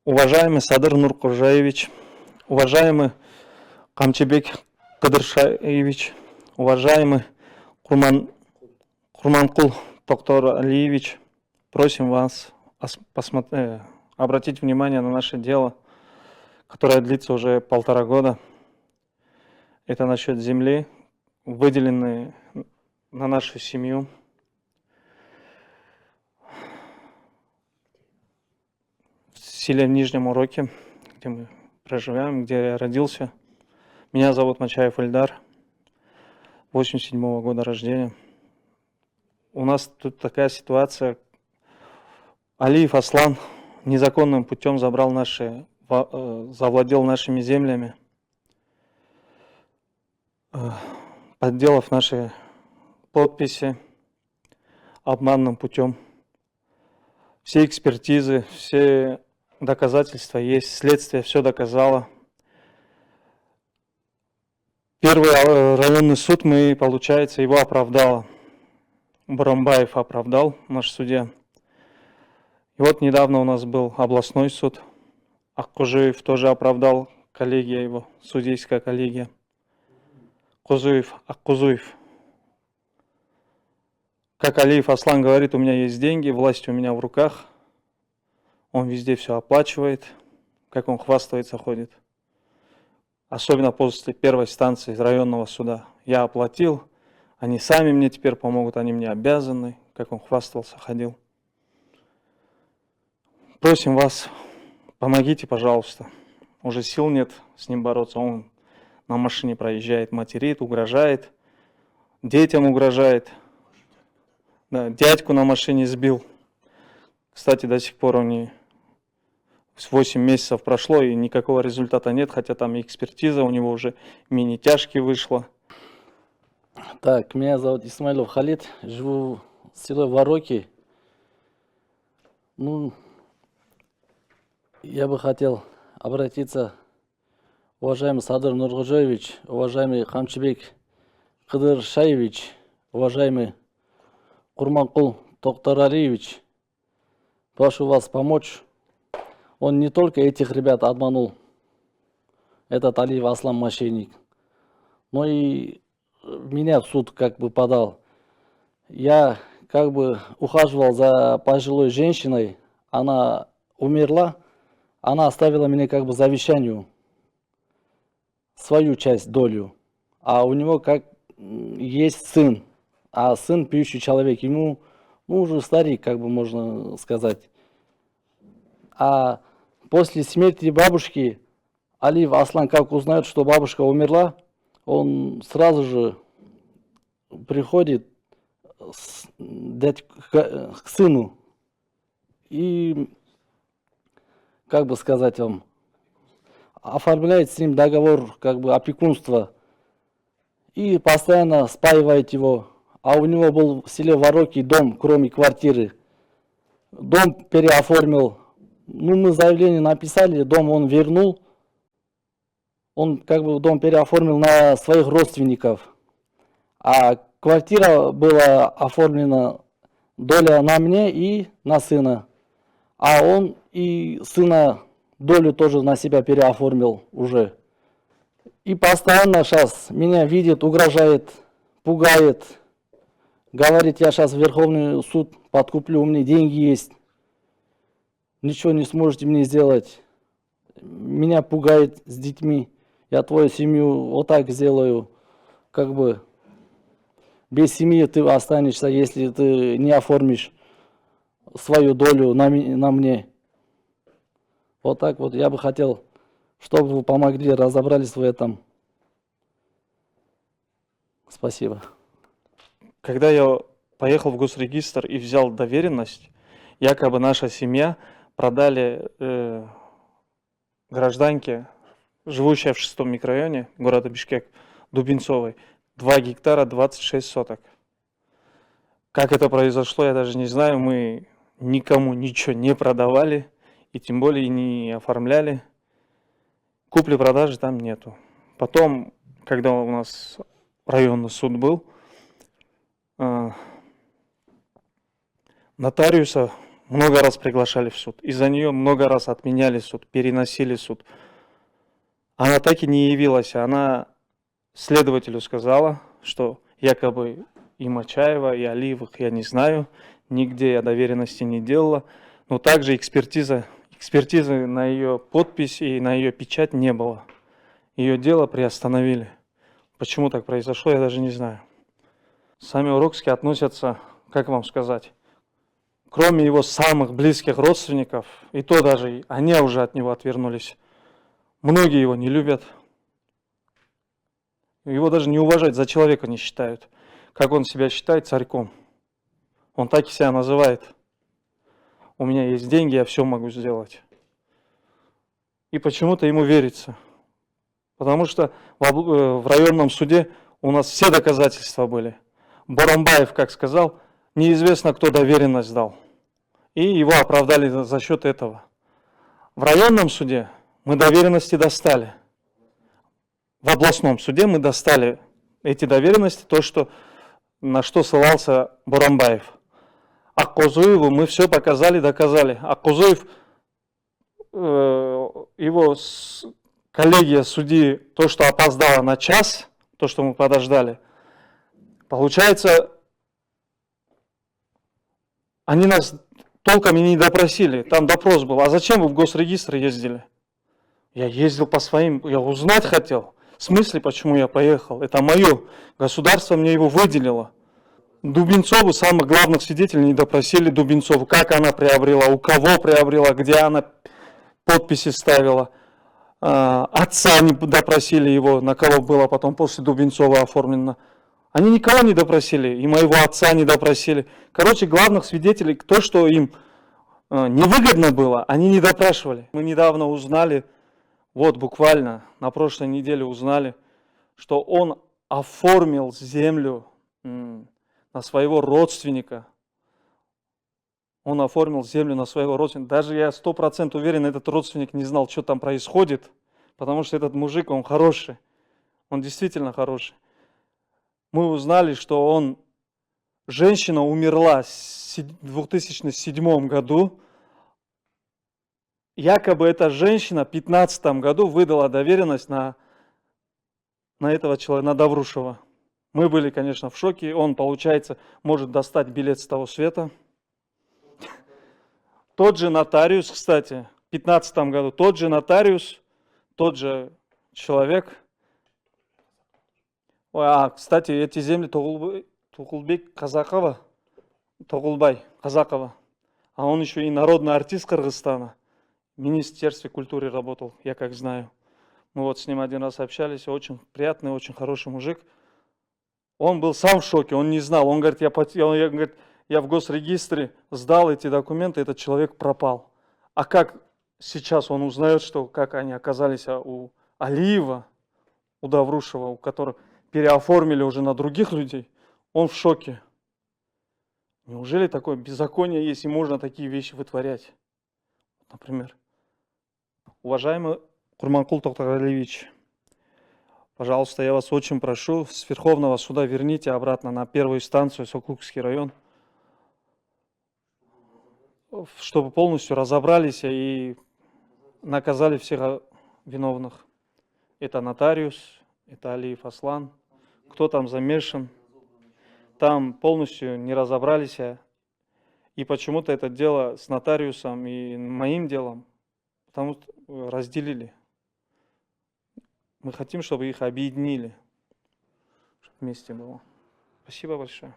Уважаемый Садыр Нуркожаевич, уважаемый Камчебек Кадыршаевич, уважаемый Курманкул Токтор Алиевич, просим вас обратить внимание на наше дело, которое длится уже 1,5 года. Это насчет земли, выделенной на нашу семью. В селе Нижнем Уроке, где мы проживаем, где я родился. Меня зовут Мачаев Ильдар, 87-го года рождения. У нас тут такая ситуация. Алиев Аслан незаконным путем завладел нашими землями, подделав наши подписи обманным путем. Все экспертизы, все доказательства есть, следствие все доказало. Первый районный суд, получается, его оправдал. Бурамбаев оправдал, наш судья. И вот недавно у нас был областной суд. Аккужиев тоже оправдал, коллегия его, судейская коллегия. Аккузуев. Как Алиев Аслан говорит, у меня есть деньги, власть у меня в руках. Он везде все оплачивает, как он хвастается, ходит. Особенно после первой станции районного суда. Я оплатил, они сами мне теперь помогут, они мне обязаны, как он хвастался, ходил. Просим вас, помогите, пожалуйста. Уже сил нет с ним бороться. Он на машине проезжает, материт, угрожает, детям угрожает. Да, дядьку на машине сбил. Кстати, до сих пор 8 месяцев прошло, и никакого результата нет, хотя там экспертиза у него уже мини-тяжки вышла. Так, меня зовут Исмаилов Халид, живу в селе Вороки. Я бы хотел обратиться, уважаемый Садыр Нуркожаевич, уважаемый Камчебек Кадыршаевич, уважаемый Курманкул Токтор Алиевич, прошу вас помочь. Он не только этих ребят обманул, этот Алиев Аслан мошенник, но и меня в суд подал. Я ухаживал за пожилой женщиной, она умерла, она оставила мне завещанию свою часть, долю, а у него есть сын, а сын пьющий человек, ему уже старик, можно сказать. А после смерти бабушки Алиев Аслан, как узнает, что бабушка умерла, он сразу же приходит к сыну и, оформляет с ним договор опекунства и постоянно спаивает его. А у него был в селе Вороки дом, кроме квартиры. Дом переоформил. Мы заявление написали, дом он вернул. Он дом переоформил на своих родственников. А квартира была оформлена, доля на мне и на сына. А он и сына долю тоже на себя переоформил уже. И постоянно сейчас меня видит, угрожает, пугает. Говорит, я сейчас в Верховный суд подкуплю, у меня деньги есть. Ничего не сможете мне сделать. Меня пугает с детьми. Я твою семью вот так сделаю. Без семьи ты останешься, если ты не оформишь свою долю на мне. Вот так вот я бы хотел, чтобы вы помогли, разобрались в этом. Спасибо. Когда я поехал в госрегистр и взял доверенность, якобы наша семья продали гражданке, живущей в 6-м микрорайоне города Бишкек, Дубинцовой, 2 гектара 26 соток. Как это произошло, я даже не знаю. Мы никому ничего не продавали и тем более не оформляли. Купли-продажи там нету. Потом, когда у нас районный суд был, нотариуса много раз приглашали в суд. Из-за нее много раз отменяли суд, переносили суд. Она так и не явилась. Она следователю сказала, что якобы и Мачаева, и Алиевых я не знаю, нигде я доверенности не делала. Но также экспертизы на ее подпись и на ее печать не было. Ее дело приостановили. Почему так произошло, я даже не знаю. Сами урокские относятся, как вам сказать, кроме его самых близких родственников, и то даже они уже от него отвернулись. Многие его не любят. Его даже не уважать, за человека не считают. Как он себя считает царьком. Он так и себя называет. У меня есть деньги, я все могу сделать. И почему-то ему верится. Потому что в районном суде у нас все доказательства были. Боромбаев, как сказал, неизвестно, кто доверенность дал. И его оправдали за счет этого. В районном суде мы доверенности достали. В областном суде мы достали эти доверенности, на что ссылался Боромбаев. А Козуеву мы все показали, доказали. А Козуев, его коллегия судьи, то, что опоздала на час, то, что мы подождали, получается, они нас толком и не допросили. Там допрос был. А зачем вы в госрегистр ездили? Я ездил по своим, я узнать хотел. В смысле, почему я поехал? Это мое. Государство мне его выделило. Дубенцову, самых главных свидетелей, не допросили Дубенцову. Как она приобрела, у кого приобрела, где она подписи ставила. Отца не допросили его, на кого было потом после Дубенцова оформлено. Они никого не допросили, и моего отца не допросили. Короче, главных свидетелей, то, что им невыгодно было, они не допрашивали. Мы недавно узнали, вот буквально на прошлой неделе узнали, что он оформил землю на своего родственника. Он оформил землю на своего родственника. Даже я 100% уверен, этот родственник не знал, что там происходит, потому что этот мужик, он хороший. Он действительно хороший. Мы узнали, что женщина умерла в 2007 году. Якобы эта женщина в 2015 году выдала доверенность на этого человека, на Даврушева. Мы были, конечно, в шоке. Он, получается, может достать билет с того света. Тот же нотариус, кстати, в 2015 году, тот же нотариус, тот же человек. Кстати, эти земли Тугулбек Казакова, Тугулбай Казакова, а он еще и народный артист Кыргызстана, в Министерстве культуры работал, я как знаю. Мы вот с ним один раз общались, очень приятный, очень хороший мужик. Он был сам в шоке, он не знал, он говорит, я в госрегистре сдал эти документы, этот человек пропал. А как сейчас он узнает, как они оказались у Алиева, у Даврушева, у которых переоформили уже на других людей, он в шоке. Неужели такое беззаконие есть и можно такие вещи вытворять? Например, уважаемый Курманкул Токтаргалиевич, пожалуйста, я вас очень прошу, с Верховного суда верните обратно на первую станцию, Сокулукский район, чтобы полностью разобрались и наказали всех виновных. Это нотариус, это Алиев Аслан, кто там замешан. Там полностью не разобрались. И почему-то это дело с нотариусом и моим делом, потому что разделили. Мы хотим, чтобы их объединили, чтобы вместе было. Спасибо большое.